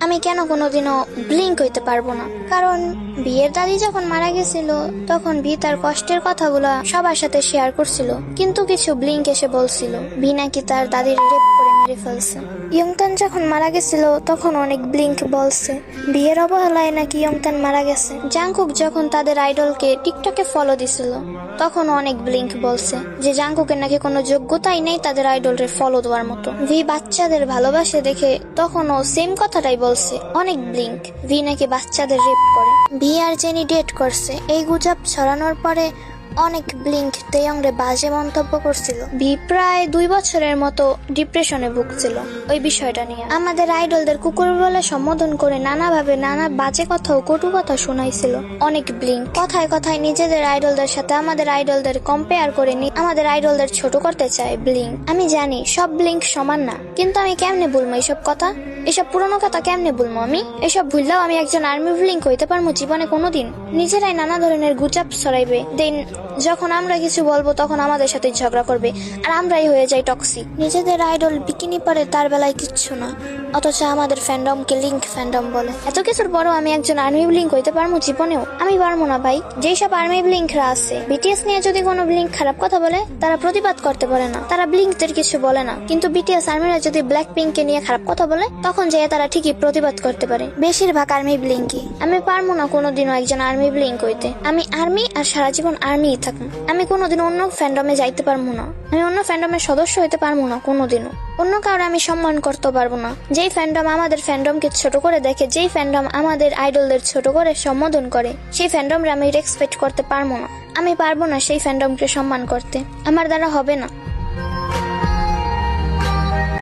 আমি কেন কোনোদিনও ব্লিঙ্ক হইতে পারবো না? কারণ বিয়ের দাদি যখন মারা গেছিল তখন ভি তার কষ্টের কথাগুলো সবার সাথে শেয়ার করছিল, কিন্তু কিছু ব্লিঙ্ক এসে বলছিল ভি নাকি তার দাদির রেপ করে মেরে ফেলছে। ইয়ংতান যখন মারা গেছিল তখন অনেক ব্লিঙ্ক বলছে বিয়ের অবহেলায় নাকি ইয়ংতান মারা গেছে। জাংকুক যখন তাদের আইডলকে টিকটকে ফলো দিছিল তখন অনেক ব্লিঙ্ক বলছে যে জাংকুকের নাকি কোনো যোগ্যতাই নেই তাদের আইডলরে ফলো দেওয়ার মতো। ভি বাচ্চাদের ভালোবাসে দেখে তখনও সেম কথাটাই বলছে, অনেক ব্লিঙ্ক ভি নাকি বাচ্চাদের রেপ করে। ভি আর জেনি ডেট করছে এই গুজব ছড়ানোর পরে অনেক ব্লিঙ্ক তেয়ংরে বাজে মন্তব্য করছিল। ভি প্রায় 2 বছরের মতো ডিপ্রেশনে ভুগছিল ওই বিষয়টা নিয়ে। আমাদের আইডলদের কুকুর বলে সম্বোধন করে নানাভাবে নানা বাজে কথা ও কটু কথা শোনাইছিল অনেক ব্লিঙ্ক। কথায় কথায় নিজেদের আইডলদের সাথে আমাদের আইডলদের কম্পেয়ার করে আমাদের আইডলদের ছোট করতে চায় ব্লিঙ্ক। আমি জানি সব ব্লিঙ্ক সমান না, কিন্তু আমি কেমনে বলবো এইসব কথা? এসব পুরনো কথা কেমনে বলবো আমি? এসব ভুললেও আমি একজন আর্মি ব্লিঙ্ক হইতে পারবো জীবনে কোনোদিন? নিজেরাই নানা ধরনের গুজব ছড়াইবে, দেন যখন আমরা কিছু বলবো তখন আমাদের সাথে ঝগড়া করবে আর আমরাই হয়ে যাই টক্সিক। নিজেদের আইডল বিকিনি পরে তার বেলায় কিচ্ছু না, অথচ আমাদের ফ্যান্ডমকে লিঙ্ক ফ্যান্ডম বলে। এত কিছুর পরও আমি একজন আর্মি ব্লিঙ্ক হইতে পারবো জীবনেও? আমি পারবো না ভাই। যেই সব আর্মি ব্লিঙ্করা আছে বিটিএস নিয়ে যদি কোনো ব্লিঙ্ক খারাপ কথা বলে তারা প্রতিবাদ করতে পারে না, তারা ব্লিঙ্কদের কিছু বলে না, কিন্তু বিটিএস আর্মিরা যদি ব্ল্যাক পিঙ্ককে নিয়ে খারাপ কথা বলে তখন যেয়ে তারা ঠিকই প্রতিবাদ করতে পারে। বেশিরভাগ আর্মি ব্লিঙ্কই। আমি পারবো না কোনোদিনও একজন আর্মি ব্লিঙ্ক হইতে। আমি আর্মি আর সারা জীবন আর্মিই থাকবো। আমি কোনোদিন অন্য ফ্যান্ডমে যাইতে পারবো না, আমি অন্য ফ্যান্ডমের সদস্য হইতে পারবো না কোনোদিনও। অন্য কারো আমি সম্মান করতে পারবো না। যেই ফ্যান্ডম আমাদের ফ্যান্ডমকে ছোট করে দেখে, যেই ফ্যান্ডম আমাদের আইডলদের ছোট করে সম্বোধন করে, সেই ফ্যান্ডমরা আমি রেসপেক্ট করতে পারবো না। আমি পারবো না সেই ফ্যান্ডমকে সম্মান করতে, আমার দ্বারা হবে না।